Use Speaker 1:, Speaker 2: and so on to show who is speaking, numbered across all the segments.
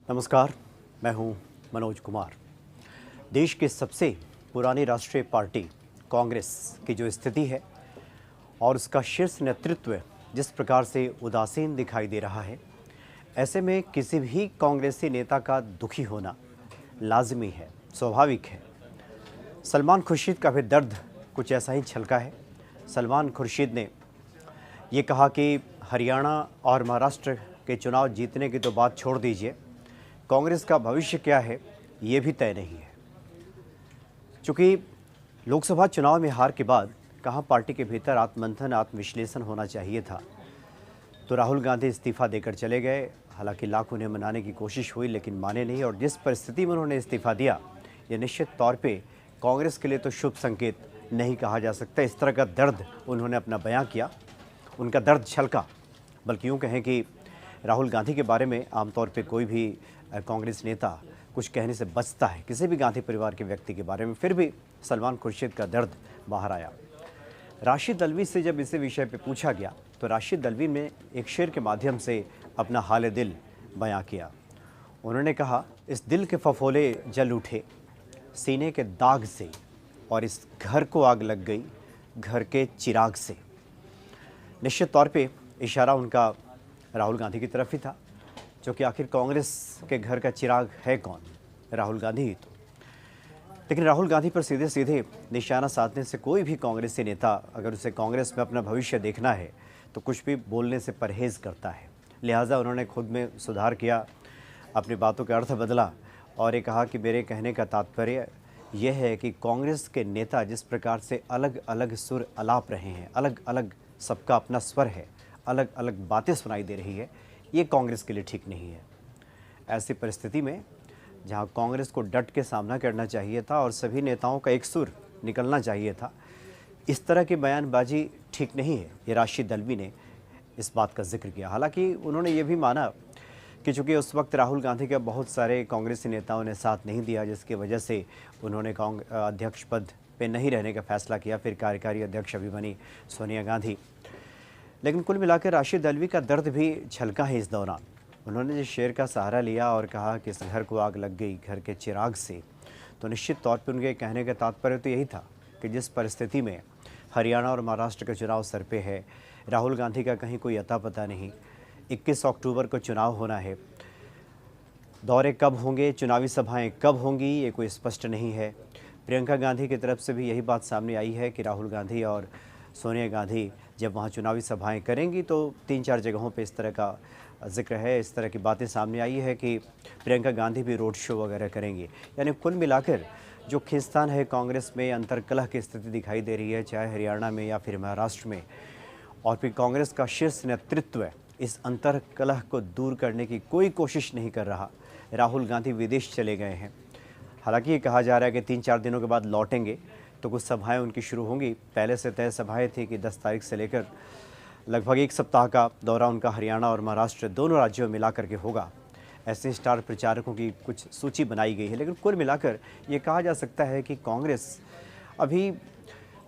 Speaker 1: नमस्कार, मैं हूं मनोज कुमार। देश की सबसे पुरानी राष्ट्रीय पार्टी कांग्रेस की जो स्थिति है और उसका शीर्ष नेतृत्व जिस प्रकार से उदासीन दिखाई दे रहा है, ऐसे में किसी भी कांग्रेसी नेता का दुखी होना लाजमी है, स्वाभाविक है। सलमान खुर्शीद का भी दर्द कुछ ऐसा ही छलका है। सलमान खुर्शीद ने ये कहा कि हरियाणा और महाराष्ट्र के चुनाव जीतने की तो बात छोड़ दीजिए, कांग्रेस का भविष्य क्या है ये भी तय नहीं है। चूँकि लोकसभा चुनाव में हार के बाद कहाँ पार्टी के भीतर आत्ममंथन, आत्मविश्लेषण होना चाहिए था, तो राहुल गांधी इस्तीफ़ा देकर चले गए। हालांकि लाख उन्हें मनाने की कोशिश हुई लेकिन माने नहीं, और जिस परिस्थिति में उन्होंने इस्तीफ़ा दिया ये निश्चित तौर पे कांग्रेस के लिए तो शुभ संकेत नहीं कहा जा सकता। इस तरह का दर्द उन्होंने अपना बयां किया, उनका दर्द छलका। बल्कि यूँ कहें कि राहुल गांधी के बारे में आमतौर पे कोई भी कांग्रेस नेता कुछ कहने से बचता है, किसी भी गांधी परिवार के व्यक्ति के बारे में। फिर भी सलमान खुर्शीद का दर्द बाहर आया। राशिद अल्वी से जब इसी विषय पे पूछा गया तो राशिद अल्वी ने एक शेर के माध्यम से अपना हाल दिल बयां किया। उन्होंने कहा, इस दिल के फफोले जल उठे सीने के दाग से, और इस घर को आग लग गई घर के चिराग से। निश्चित तौर पे इशारा उनका राहुल गांधी की तरफ ही था, जो कि आखिर कांग्रेस के घर का चिराग है कौन? राहुल गांधी ही तो। लेकिन राहुल गांधी पर सीधे सीधे निशाना साधने से कोई भी कांग्रेसी नेता, अगर उसे कांग्रेस में अपना भविष्य देखना है तो कुछ भी बोलने से परहेज़ करता है। लिहाजा उन्होंने खुद में सुधार किया, अपनी बातों का अर्थ बदला और ये कहा कि मेरे कहने का तात्पर्य यह है कि कांग्रेस के नेता जिस प्रकार से अलग अलग सुर अलाप रहे हैं, अलग अलग सबका अपना स्वर है, अलग अलग बातें सुनाई दे रही है, ये कांग्रेस के लिए ठीक नहीं है। ऐसी परिस्थिति में जहां कांग्रेस को डट के सामना करना चाहिए था और सभी नेताओं का एक सुर निकलना चाहिए था, इस तरह की बयानबाजी ठीक नहीं है। ये राशिद अल्वी ने इस बात का जिक्र किया। हालांकि उन्होंने ये भी माना कि चूँकि उस वक्त राहुल गांधी के बहुत सारे कांग्रेसी नेताओं ने साथ नहीं दिया, जिसकी वजह से उन्होंने अध्यक्ष पद पे नहीं रहने का फैसला किया। फिर कार्यकारी अध्यक्ष अभी बनी सोनिया गांधी। लेकिन कुल मिलाकर राशिद अल्वी का दर्द भी छलका है इस दौरान। उन्होंने जिस शेर का सहारा लिया और कहा कि इस घर को आग लग गई घर के चिराग से, तो निश्चित तौर पर उनके कहने का तात्पर्य तो यही था कि जिस परिस्थिति में हरियाणा और महाराष्ट्र का चुनाव सर पे है, राहुल गांधी का कहीं कोई अता पता नहीं, 21 अक्टूबर को चुनाव होना है, दौरे कब होंगे, चुनावी सभाएं कब होंगी, ये कोई स्पष्ट नहीं है। प्रियंका गांधी की तरफ से भी यही बात सामने आई है कि राहुल गांधी और सोनिया गांधी जब वहाँ चुनावी सभाएं करेंगी तो 3-4 जगहों पे इस तरह का जिक्र है, इस तरह की बातें सामने आई है कि प्रियंका गांधी भी रोड शो वगैरह करेंगी। यानी कुल मिलाकर जो खींचतान है कांग्रेस में, अंतर्कलह की स्थिति दिखाई दे रही है, चाहे हरियाणा में या फिर महाराष्ट्र में। और फिर कांग्रेस का शीर्ष नेतृत्व इस अंतर्कलह को दूर करने की कोई कोशिश नहीं कर रहा। राहुल गांधी विदेश चले गए हैं। हालांकि ये कहा जा रहा है कि 3-4 दिनों के बाद लौटेंगे तो कुछ सभाएं उनकी शुरू होंगी। पहले से तय सभाएं थी कि 10 तारीख से लेकर लगभग 1 सप्ताह का दौरा उनका हरियाणा और महाराष्ट्र दोनों राज्यों में मिला करके होगा। ऐसे स्टार प्रचारकों की कुछ सूची बनाई गई है। लेकिन कुल मिलाकर ये कहा जा सकता है कि कांग्रेस अभी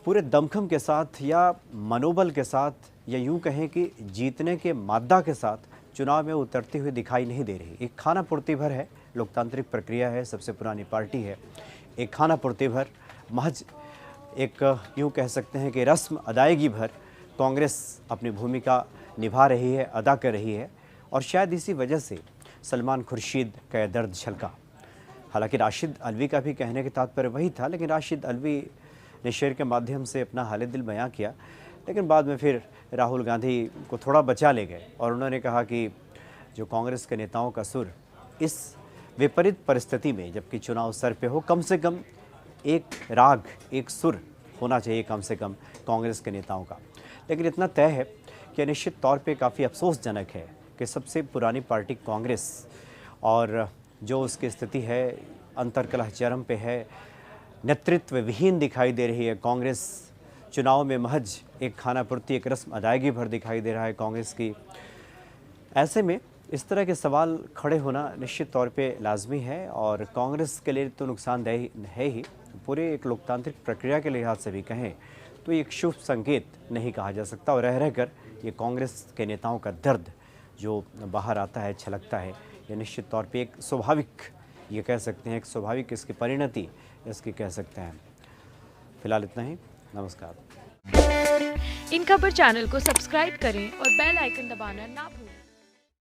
Speaker 1: पूरे दमखम के साथ या मनोबल के साथ या यूँ कहें कि जीतने के मादा के साथ चुनाव में उतरती हुई दिखाई नहीं दे रही। एक खाना पूर्ति भर है, लोकतांत्रिक प्रक्रिया है, सबसे पुरानी पार्टी है, एक खाना पूर्ति भर, महज एक यूँ कह सकते हैं कि रस्म अदायगी भर कांग्रेस अपनी भूमिका निभा रही है, अदा कर रही है। और शायद इसी वजह से सलमान खुर्शीद का यह दर्द छलका। हालांकि राशिद अल्वी का भी कहने के तात्पर्य वही था, लेकिन राशिद अल्वी ने शेर के माध्यम से अपना हाल दिल बयां किया। लेकिन बाद में फिर राहुल गांधी को थोड़ा बचा ले गए और उन्होंने कहा कि जो कांग्रेस के नेताओं का सुर इस विपरीत परिस्थिति में, जबकि चुनाव सर पे हो, कम से कम एक राग, एक सुर होना चाहिए कम से कम कांग्रेस के नेताओं का। लेकिन इतना तय है कि निश्चित तौर पे काफ़ी अफसोसजनक है कि सबसे पुरानी पार्टी कांग्रेस और जो उसकी स्थिति है अंतर्कलह चरम पे है, नेतृत्व विहीन दिखाई दे रही है कांग्रेस। चुनाव में महज एक खानापूर्ति, एक रस्म अदायगी भर दिखाई दे रहा है कांग्रेस की। ऐसे में इस तरह के सवाल खड़े होना निश्चित तौर पे लाजमी है और कांग्रेस के लिए तो नुकसानदेह है ही। पूरे एक लोकतांत्रिक प्रक्रिया के लिहाज से भी कहें तो ये एक शुभ संकेत नहीं कहा जा सकता। और रह रहकर ये कांग्रेस के नेताओं का दर्द जो बाहर आता है, छलकता है, ये निश्चित तौर पे एक स्वाभाविक, ये कह सकते हैं एक स्वाभाविक इसकी परिणति इसकी कह सकते हैं। फिलहाल इतना ही, नमस्कार।
Speaker 2: इन खबर चैनल को सब्सक्राइब करें और बेल आइकन दबाना ना भूलें।